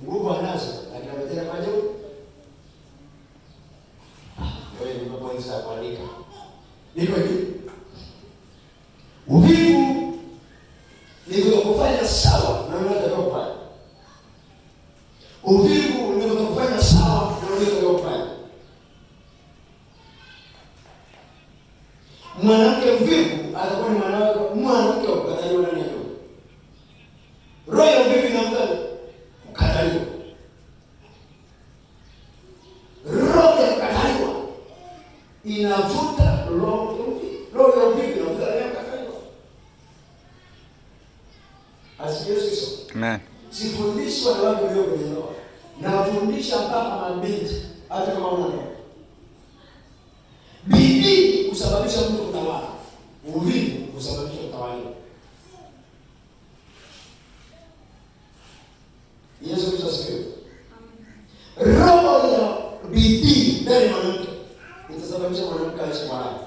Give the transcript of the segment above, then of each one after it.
Nguvu anazo, lakini ametenda kwa jeuri. Wewe ni mpointi za kuandika. Niko hivi. Uvivu ni kufanya sawa na unataka kufanya. Uvivu ni kufanya sawa na unataka kufanya. Mwanamke mvivu atakuwa ni mwanamke ukataliwa ndani ya ndoa. Roho ya uvivu inamtaka ukataliwa. Roho ya kukataliwa inavuta roho ya uvivu. Roho ya uvivu inavuta roho ya kukataliwa. Asifiwe Yesu. Amen. Sifundishi wanawake walio kwenye ndoa. Nafundisha mpaka mabinti hata kama una ndoa. Bidii kusababisha mtu kutawala. Uvivu kusababisha kutawaliwa. Yesu Kristo asifiwe. Roho ya bidii ndani ya mwanamke itasababisha mwanamke aishi kwa raha.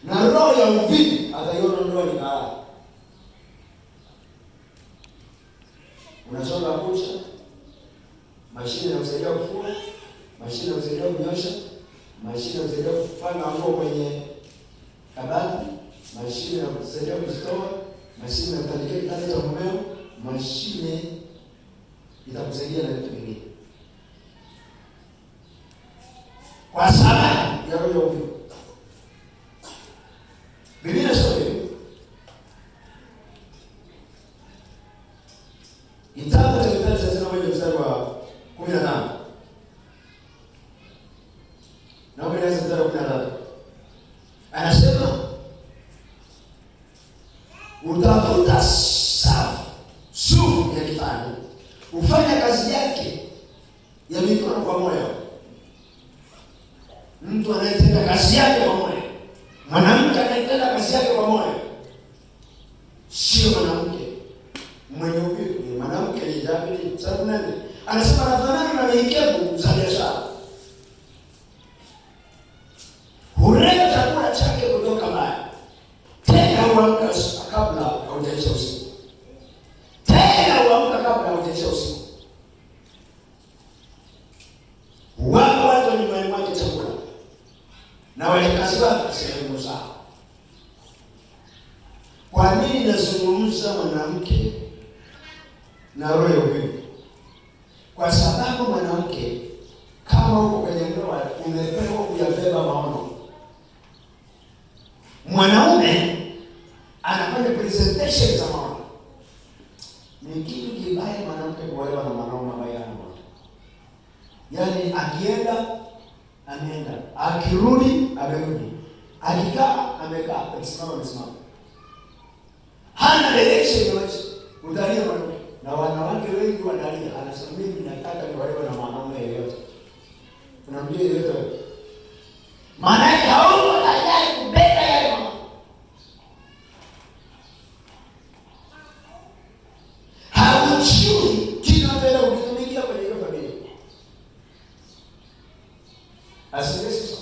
Na roho ya uvivu ataiona ndoa ni raha. Unachonga kucha, mashine inakusaidia kufua, mashine inakusaidia kunyosha, mashine inakusaidia kupanga nguo kwenye kabati, mashine inakusaidia kuzitoa, mashine inakutandikia kitanda cha mumeo, mashine itakusaidia na vitu vingine. Kwa sababu ya roho ya uvivu. Biblia inasema Kitabu cha Mithali 31 mstari wa 15. Na ukianza mstari wa 13. Anasema utafuta sufu ya kitani, ufanya kazi yake ya mikono kwa moyo. Mtu anayetenda kazi yake kwa moyo, mwanamke anayetenda kazi yake kwa moyo, sio mwanamke mwenye uvivu. Mwanamke ni dhabiti. Sababu nani? Anasema anafanana na mikebu za biashara. Huleta chakula chake kutoka mbali. Tena huamka kabla haujaisha usiku. Tena huamka kabla haujaisha usiku. Wako watu nyumbani mwake chakula. Na wale kazi wake sehemu zao. Kwa nini nazungumza mwanamke na roho ya uvivu? Kwa sababu mwanamke, kama uko kwenye ndoa, umepewa kuyabeba maono. Mwanaume anafanya presentation za maono. Ni kitu kibaya mwanamke kuolewa na mwanaume ambaye hana maono. Yaani akienda ameenda, akirudi amerudi, akikaa amekaa, akisimama amesimama. Hana direction ya maisha. Utalia mwanamke. Na wanawake wengi wanalia, anasema mimi nataka niolewe na mwanaume yeyote. Unamjua yeyote? Maana yake hauko tayari kubeba yale mambo. Haujui kinapenda kutumikia kwenye hiyo familia. Asifiwe Yesu.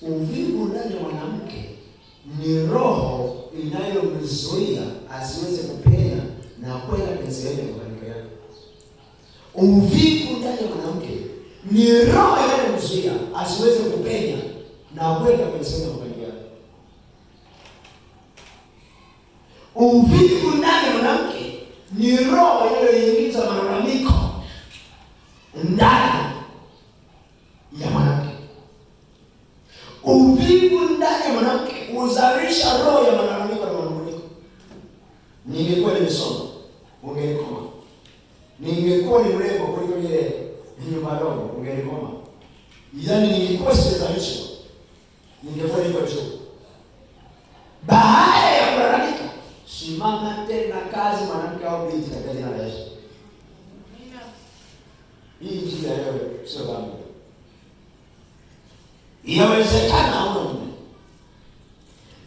Uvivu ndani ya mwanamke ni roho inayomzuia asiweze kupenya na kwenda kwenye sehemu ya mafanikio yake. Uvivu ndani ya mwanamke ni roho inayomzuia asiweze kupenya na kwenda kwenye sehemu ya mafanikio yake. Uvivu ndani ya mwanamke ni roho inayoingiza malalamiko ndani ya mwanamke. Uvivu ndani ya mwanamke huzalisha roho ya malalamiko na manunguniko. Ningekuwa nimesoma, ungelikoma. Ningekuwa ni mrembo kuliko ile nyumba ndogo, ungelikoma. Yaani ningekuwa sijazalishwa, ningekuwa niko juu. Baada ya kulalamika, simama tena kazi mwanamke au binti katika jina la Yesu. Hii njia ya leo sio dhambi. Inawezekana hauna mume.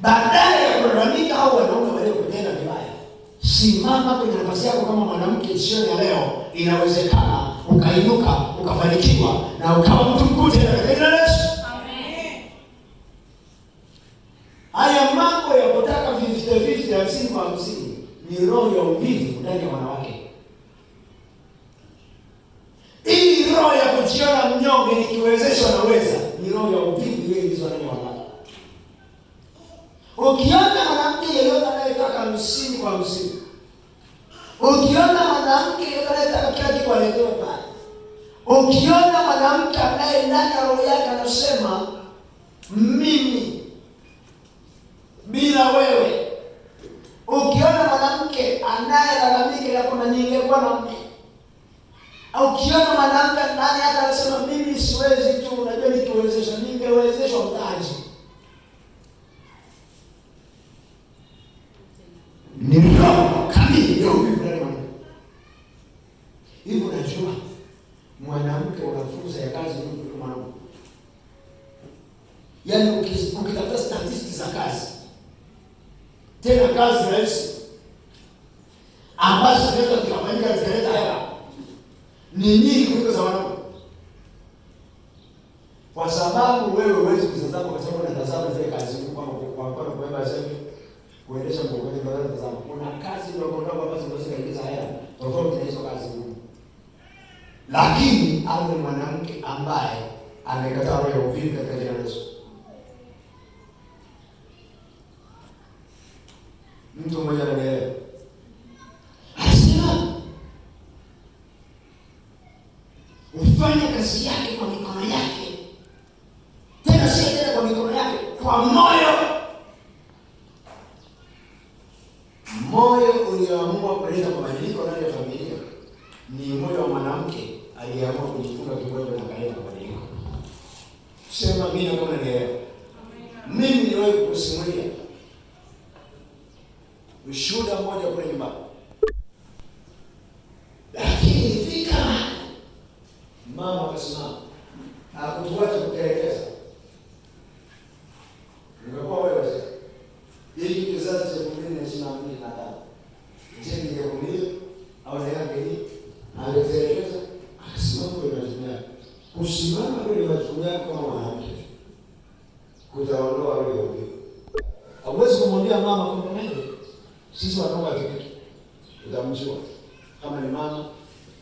Badala ya kulalamika au wanaume walio kutenda vibaya, simama kwenye nafasi yako kama mwanamke. Jioni ya leo inawezekana ukainuka, ukafanikiwa na ukawa mtu mkuu tena katika jina la Yesu. Amen. Haya mambo ya kutaka 50-50 50 kwa 50 ni roho ya uvivu ndani ya wanawake. kinyonge nikiwezeshwa naweza, ni roho ya uvivu ile ilizo ndani ya wanadamu. Ukiona mwanamke yeyote anayetaka 50 kwa 50, ukiona mwanamke yeyote anayetaka kila kitu aletewe pale, ukiona mwanamke anaye ndani ya roho yake anasema mimi bila wewe, ukiona mwanamke anayelalamika ya kwamba ningekuwa na mume, au ukiona mwanamke ndani yake anasema mimi siwezi tu, unajua nikiwezeshwa ningewezeshwa mtaji, ni roho kamili ya uvivu ndani mwanamke. Hivyo unajua mwanamke una fursa ya kazi nyingi kuliko mwanaume. Yaani ukitafuta statistics za kazi, tena kazi rahisi ambazo zinaweza kufanyika zikaleta hela, ni nyingi kuliko za wanaume. Kwa sababu wewe huwezi kuzazama kwa sababu unatazama zile kazi kwa mfano kubeba zembe, kuendesha mkokoteni kwa sababu unatazama. Kuna kazi ndogo ndogo ambazo zinaweza kuingiza hela tofauti na hizo kazi ngumu. Lakini awe mwanamke ambaye amekataa roho ya uvivu katika jina la Yesu. Mtu mmoja anaelewa. Anasema ufanye kazi yake kwa mikono yake. Tena si tena kwa mikono yake, kwa moyo. Moyo ulioamua kuleta mabadiliko ndani ya familia ni moyo wa mwanamke aliyeamua kujifunga kibogo na kaleta mabadiliko. Sema mimi kama nielewa. Mimi niwahi kusimulia ushuhuda mmoja kule nyumbani. Lakini ifika mama akasimama hakutuacha kutelekeza. Ningekuwa wewe sasa, hiki kizazi cha 2025 je, ningekuuliza au na yake hii alitelekeza? Akasimama kwenye majukumu yake. Kusimama kwenye majukumu yake kama mwanamke kutaondoa roho ya uvivu. Hauwezi kumwambia mama kwamba wewe sisi wanaume hatupiki. Utamjua kama ni mama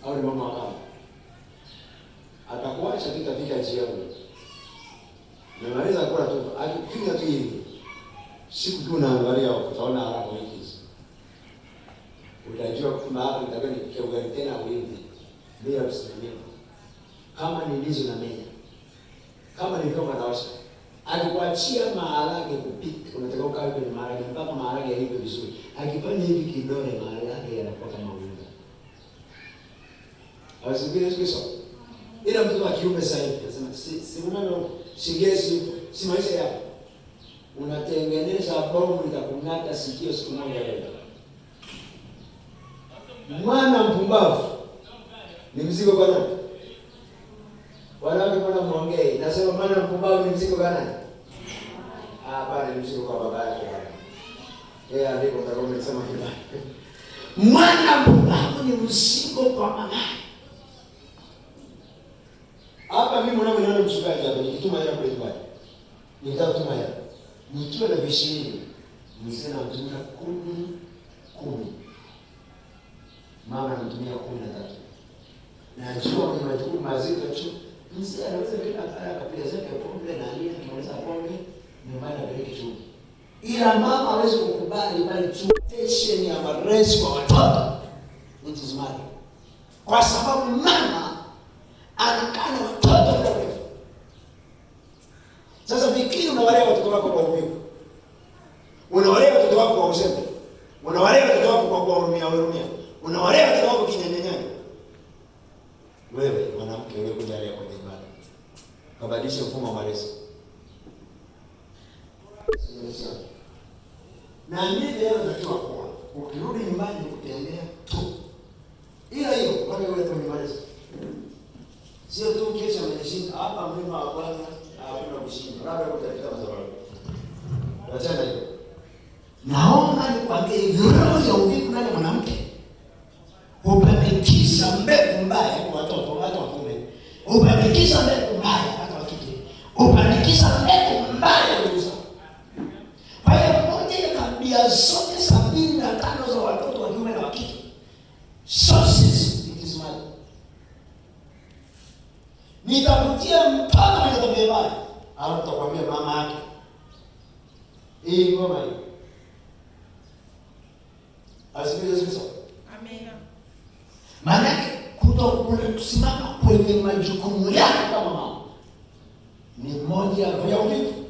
au ni mama wa kama. Atakuacha kitafika jioni. Nimaliza kula tu, akifika tu hivi. Siku tu naangalia utaona haraka hizi. Utajua kwamba hapa nitakuwa nipikia ugali tena hivi bila kusimamia. Kama ni ndizo na menya. Kama ni kama dawasha. Alikuachia maharage kupika, unataka ukae kwenye maharage mpaka maharage yaive vizuri. Akifanya hivi kidole maharage yanakuwa kama unga. Asibiri sikiso. Ila mtu wa kiume sasa hivi anasema si mwanao shigesi si maisha yako. Unatengeneza bomu litakung'ata sikio siku moja leo. Mwana mpumbavu ni mzigo kwa nani? Wanawake mbona muongee? Nasema mwana mpumbavu ni mzigo kwa nani? Bali ni mzigo kwa baba yake. Yeye ndipo atakayesema kibaya. Mwana mpumbavu ni mzigo kwa mama. Hapa mimi mwanangu niona mchungaji hapa nikituma hela kule nyumbani. Nitatuma hela. Nikiwa na vishirini, mzee anamtumia 10. Mama anamtumia 13. Najua ni majukumu mazito tu. Mzee anaweza kila kaya akapiga zake pombe na nini akimaliza pombe nyumbani apeleke chuo. Ila mama hawezi kukubali bali temptation ya malezi kwa watoto. It is mad. Kwa sababu mama anakaa na watoto muda mrefu. Sasa fikiri unawalea watoto wako kwa uvivu. Unawalea watoto wako kwa uzembe. Unawalea watoto wako kwa kuhurumia. Unawalea watoto wako kinyanyanyaji. Wewe mwanamke wewe kujalia kwenye ibada. Kabadilisha mfumo wa malezi. Na mimi leo natakiwa kuwa ukirudi nyumbani kutembea tu. Ila hiyo wale wewe kwenye malezi. Sio tu kesho amenishinda hapa mlima wa kwanza hakuna kushinda. Labda kutafuta mazao. Wachana hiyo. Naomba nikwambie hivi, roho ya uvivu ndani ya mwanamke hupandikisha mbegu mbaya kwa watoto wa kiume. Hupandikisha mbegu mbaya hata wa kike. Hupandikisha mbegu mbaya kwa uzao. Kwa hiyo moja ya tabia zote 75 za watoto wa kiume na wa kike. Sources it is mad. nitavutia mpaka mwenye tabia mbaya. Alafu tutakwambia mama yake. Hii ngoma hii. Asifiwe Yesu Kristo. Amen. Maana kusimama kwenye majukumu yako kama mama ni moja ya uvivu.